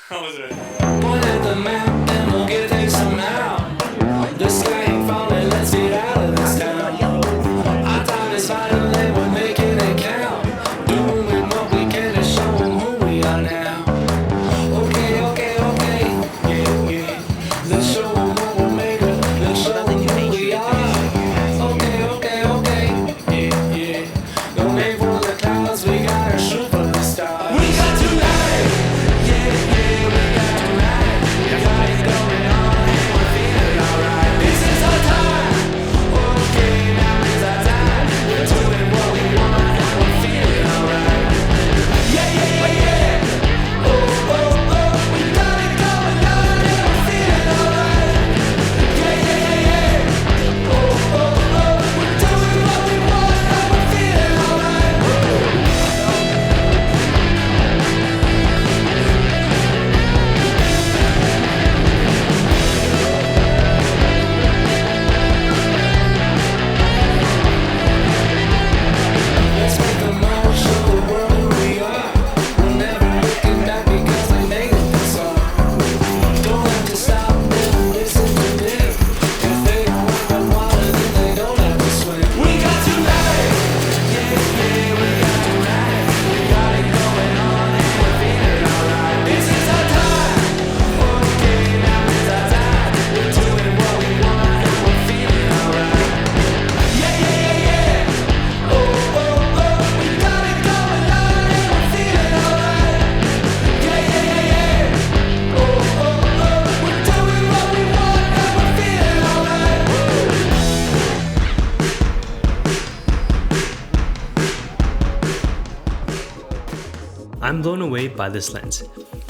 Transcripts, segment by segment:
How was it? Point at the map and we'll get there somehow. The sky ain't falling, let's get out of this town. Our time is vital and we're making it count. Doing what we can to show them who we are now. Okay, yeah, yeah. Let's show them what we're made of. Let's show them who we are. Okay, yeah, yeah. Don't aim for the clouds, we gotta shoot for the stars. We got tonight, yeah, we got tonight. We got it going on and we're feeling alright. This is our time, okay, now is our time. We're doing what we want and we're feeling alright. Yeah. Oh, we got it going on and we're feeling alright. Yeah. Oh, we're doing what we want and we're feeling alright. Let's make the most, show the world who we are. We're never looking back because we made it this far. Don't have to stop and listen to them. If they don't want the water, then they don't have to swim. We got tonight, yeah, we got tonight. We got it going on and we're feeling alright. This is our time, okay, now is our time. We're doing what we want and we're feeling alright. Yeah. Oh, we got it going on and we're feeling alright. Yeah. Oh, we're doing what we want and we're feeling alright. I'm blown away by this lens.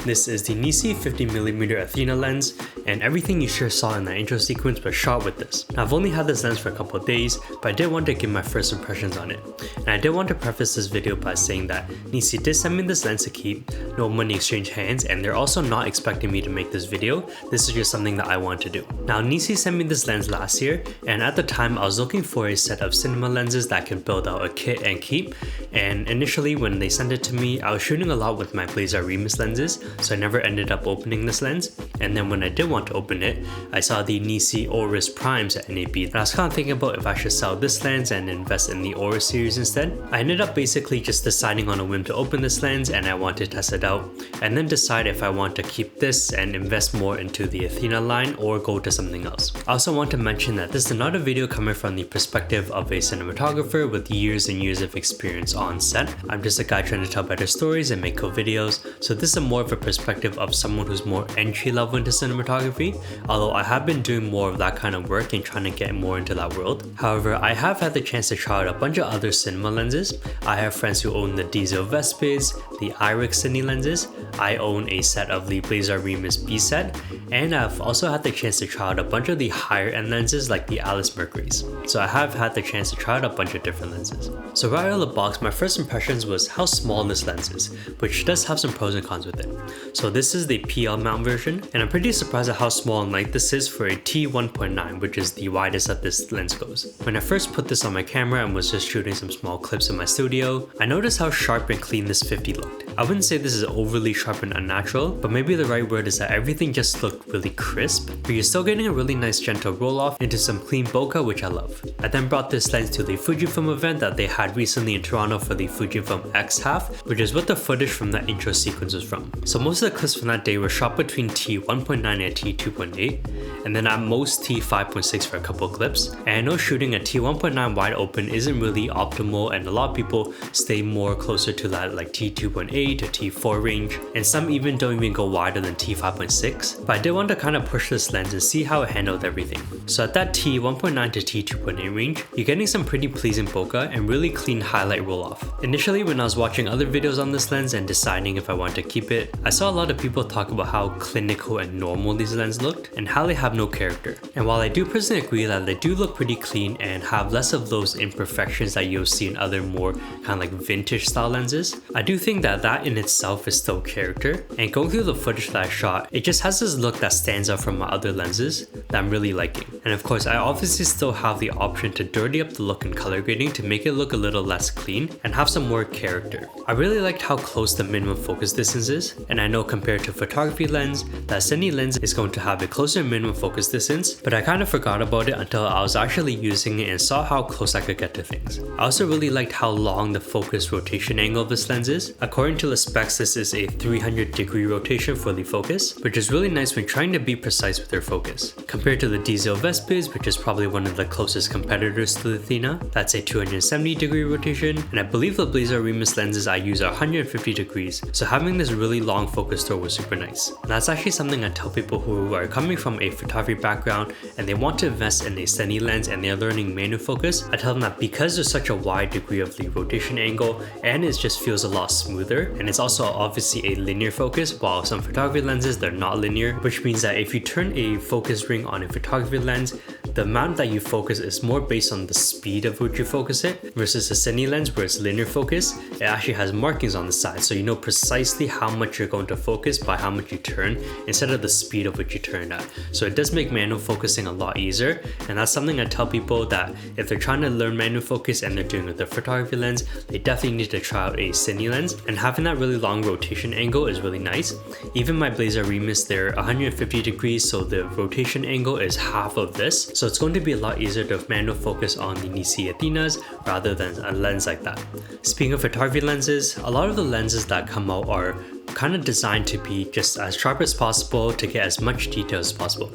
This is the Nisi 50mm Athena lens, and everything you sure saw in that intro sequence was shot with this. Now, I've only had this lens for a couple of days, but I did want to give my first impressions on it. And I did want to preface this video by saying that Nisi did send me this lens to keep, no money exchange hands, and they're also not expecting me to make this video. This is just something that I want to do. Now, Nisi sent me this lens last year, and at the time I was looking for a set of cinema lenses that could build out a kit and keep. And initially when they sent it to me, I was shooting a lot with my Blazer Remus lenses, so I never ended up opening this lens. And then when I did want to open it, I saw the Nisi Oris Primes at NAB, and I was kind of thinking about if I should sell this lens and invest in the Oris series instead. I ended up basically just deciding on a whim to open this lens, and I want to test it out, and then decide if I want to keep this and invest more into the Athena line or go to something else. I also want to mention that this is not a video coming from the perspective of a cinematographer with years and years of experience on set. I'm just a guy trying to tell better stories and make cool videos, so this is more of a perspective of someone who's more entry level into cinematography, although I have been doing more of that kind of work and trying to get more into that world. However, I have had the chance to try out a bunch of other cinema lenses. I have friends who own the Diesel Vespes, the Irix Cine lenses. I own a set of the Blazer Remus B set, and I've also had the chance to try out a bunch of the higher end lenses like the Alice Mercury's. So I have had the chance to try out a bunch of different lenses. So right out of the box, my first impressions was how small this lens is, which does have some pros and cons with it. So this is the PL mount version, and I'm pretty surprised at how small and light this is for a T1.9, which is the widest that this lens goes. When I first put this on my camera and was just shooting some small clips in my studio, I noticed how sharp and clean this 50 looked. I wouldn't say this is overly sharp and unnatural, but maybe the right word is that everything just looked really crisp, but you're still getting a really nice gentle roll off into some clean bokeh, which I love. I then brought this lens to the Fujifilm event that they had recently in Toronto for the Fujifilm X half, which is what the footage from that intro sequence was from. So most of the clips from that day were shot between T1.9 and T2.8, and then at most T5.6 for a couple of clips. And I know shooting at T1.9 wide open isn't really optimal, and a lot of people stay more closer to that like T2.8 to T4 range, and some even don't even go wider than T5.6, but I did want to kind of push this lens and see how it handled everything. So at that T1.9 to T2.8 range, you're getting some pretty pleasing bokeh and really clean highlight roll off. Initially when I was watching other videos on this lens and deciding if I want to keep it, I saw a lot of people talk about how clinical and normal these lenses looked and how they have no character. And while I do personally agree that they do look pretty clean and have less of those imperfections that you'll see in other more kind of like vintage style lenses, I do think that that in itself is still character. And going through the footage that I shot, it just has this look that stands out from my other lenses that I'm really liking. And of course, I obviously still have the option to dirty up the look and color grading to make it look a little less clean and have some more character. I really liked how close the minimum focus distance is, and I know compared to photography lens, that Cine lens is going to have a closer minimum focus distance, but I kind of forgot about it until I was actually using it and saw how close I could get to things. I also really liked how long the focus rotation angle of this lens is. According to the specs, this is a 300-degree rotation for the focus, which is really nice when trying to be precise with your focus. Compared to the Diesel Vespers, which is probably one of the closest competitors to the Athena, that's a 270-degree rotation, and I believe the Blazer Remus lenses I use are 150 degrees, so having this really long focus throw was super nice. And that's actually something I tell people who are coming from a photography background and they want to invest in a Cine lens and they're learning manual focus. I tell them that because there's such a wide degree of the rotation angle and it just feels a lot smoother, and it's also obviously a linear focus, while some photography lenses they're not linear, which means that if you turn a focus ring on a photography lens, the amount that you focus is more based on the speed of which you focus it, versus a Cine lens where it's linear focus, it actually has markings on the side, so you know precisely how much you're going to focus by how much you turn instead of the speed of which you turn at. So it does make manual focusing a lot easier, and that's something I tell people that if they're trying to learn manual focus and they're doing it with their photography lens, they definitely need to try out a Cine lens, and having that really long rotation angle is really nice. Even my Blazer Remus, they're 150 degrees, so the rotation angle is half of this, so it's going to be a lot easier to manual focus on the Nisi Athenas rather than a lens like that. Speaking of photography lenses, a lot of the lenses that come out are kind of designed to be just as sharp as possible to get as much detail as possible.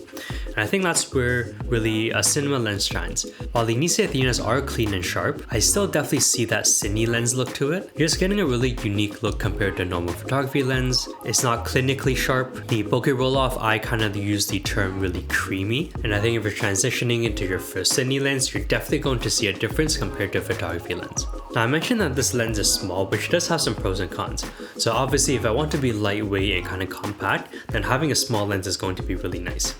And I think that's where really a cinema lens shines. While the Nisi Athenas are clean and sharp, I still definitely see that Cine lens look to it. You're just getting a really unique look compared to a normal photography lens. It's not clinically sharp. The bokeh roll-off, I kind of use the term really creamy. And I think if you're transitioning into your first Cine lens, you're definitely going to see a difference compared to a photography lens. Now I mentioned that this lens is small, which does have some pros and cons. So obviously if I want to be lightweight and kind of compact, then having a small lens is going to be really nice.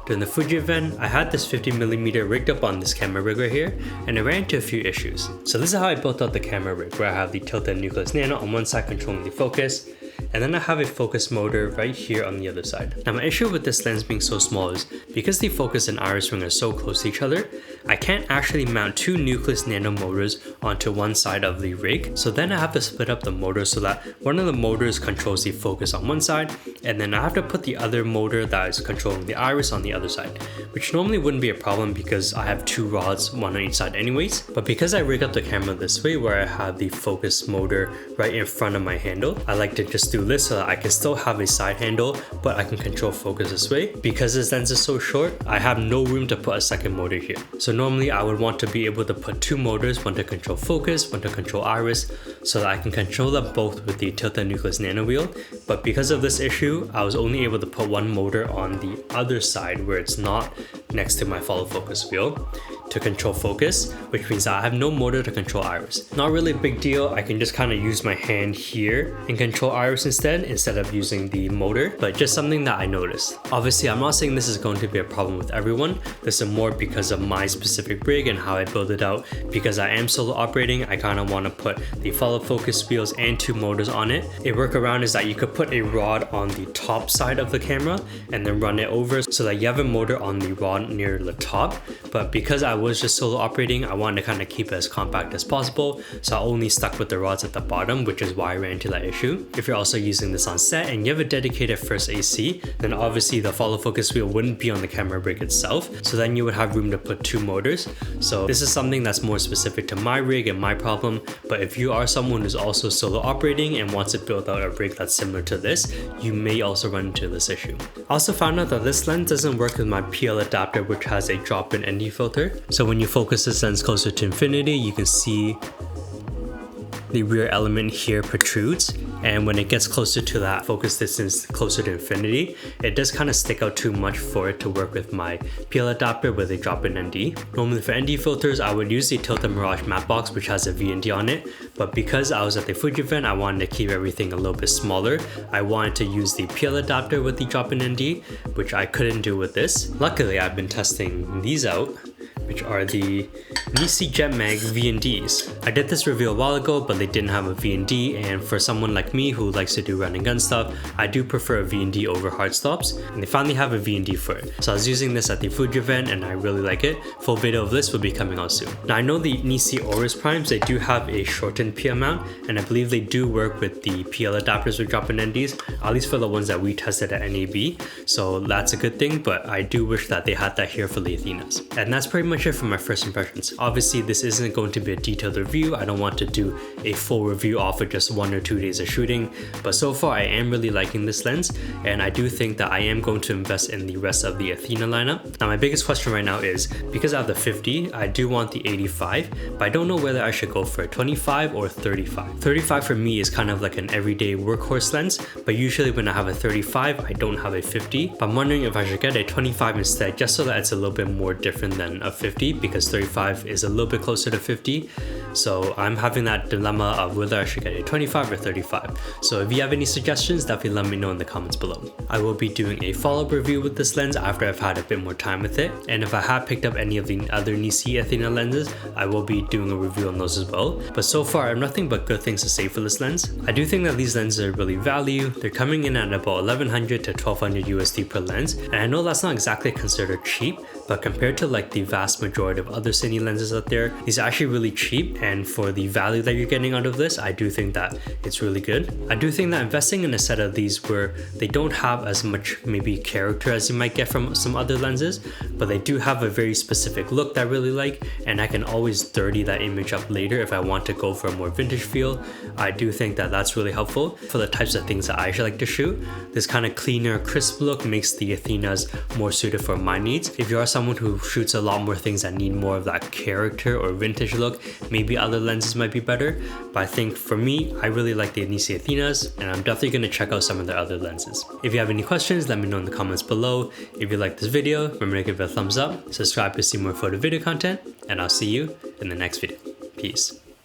During the Fuji event, I had this 50mm rigged up on this camera rig right here, and I ran into a few issues. So this is how I built out the camera rig, where I have the tilted nucleus nano on one side controlling the focus, and then I have a focus motor right here on the other side. Now my issue with this lens being so small is because the focus and iris ring are so close to each other, I can't actually mount two nucleus nano motors onto one side of the rig. So then I have to split up the motors so that one of the motors controls the focus on one side, and then I have to put the other motor that is controlling the iris on the other side, which normally wouldn't be a problem because I have two rods, one on each side anyways. But because I rig up the camera this way, where I have the focus motor right in front of my handle, I like to just do this so that I can still have a side handle, but I can control focus this way. Because this lens is so short, I have no room to put a second motor here. So normally I would want to be able to put two motors, one to control focus, one to control iris, so that I can control them both with the tilted nucleus nano wheel. But because of this issue, I was only able to put one motor on the other side where it's not next to my follow focus wheel to control focus, which means that I have no motor to control iris. Not really a big deal, I can just kind of use my hand here and control iris instead of using the motor, but just something that I noticed. Obviously, I'm not saying this is going to be a problem with everyone. This is more because of my specific rig and how I build it out. Because I am solo operating, I kind of want to put the follow focus wheels and two motors on it. A workaround is that you could put a rod on the top side of the camera and then run it over so that you have a motor on the rod near the top. But because I was just solo operating, I wanted to kind of keep it as compact as possible, so I only stuck with the rods at the bottom, which is why I ran into that issue. If you're also using this on set and you have a dedicated first AC, then obviously the follow focus wheel wouldn't be on the camera rig itself, so then you would have room to put two motors. So this is something that's more specific to my rig and my problem, but if you are someone who's also solo operating and wants to build out a rig that's similar to this, you may also run into this issue. I also found out that this lens doesn't work with my PL adapter, which has a drop-in ND filter. So when you focus this lens closer to infinity, you can see the rear element here protrudes, and when it gets closer to that focus distance closer to infinity, it does kind of stick out too much for it to work with my PL adapter with a drop-in ND. Normally for ND filters, I would use the Tilted Mirage matte box, which has a VND on it, but because I was at the Fuji event, I wanted to keep everything a little bit smaller. I wanted to use the PL adapter with the drop-in ND, which I couldn't do with this. Luckily, I've been testing these out which are the Nisi Mag V&Ds. I did this review a while ago, but they didn't have a V&D, and for someone like me who likes to do run and gun stuff, I do prefer a V&D over hard stops, and they finally have a V&D for it. So I was using this at the Fuji event and I really like it. Full video of this will be coming out soon. Now I know the Nisi Aorus Primes, they do have a shortened PL mount, and I believe they do work with the PL adapters with drop-in NDs, at least for the ones that we tested at NAB, so that's a good thing, but I do wish that they had that here for the Athenas. And that's pretty much it for my first impressions. Obviously this isn't going to be a detailed review, I don't want to do a full review off of just 1 or 2 days of shooting, but so far I am really liking this lens, and I do think that I am going to invest in the rest of the Athena lineup. Now my biggest question right now is, because I have the 50, I do want the 85, but I don't know whether I should go for a 25 or 35. 35 for me is kind of like an everyday workhorse lens, but usually when I have a 35, I don't have a 50, but I'm wondering if I should get a 25 instead, just so that it's a little bit more different than a 50, because 35 is a little bit closer to 50. So I'm having that dilemma of whether I should get a 25 or 35. So if you have any suggestions, definitely let me know in the comments below. I will be doing a follow-up review with this lens after I've had a bit more time with it, and if I have picked up any of the other Nisi Athena lenses, I will be doing a review on those as well. But so far I have nothing but good things to say for this lens. I do think that these lenses are really value. They're coming in at about 1100 to 1200 USD per lens, and I know that's not exactly considered cheap, but compared to like the vast majority of other Cine lenses out there, these are actually really cheap, and for the value that you're getting out of this, I do think that it's really good. I do think that investing in a set of these where they don't have as much maybe character as you might get from some other lenses, but they do have a very specific look that I really like, and I can always dirty that image up later if I want to go for a more vintage feel. I do think that that's really helpful for the types of things that I like to shoot. This kind of cleaner, crisp look makes the Athenas more suited for my needs. If you are someone who shoots a lot more things that need more of that character or vintage look, maybe other lenses might be better, but I think for me, I really like the Nisi Athenas, and I'm definitely going to check out some of their other lenses. If you have any questions, let me know in the comments below. If you like this video, remember to give it a thumbs up, subscribe to see more photo video content, and I'll see you in the next video. Peace.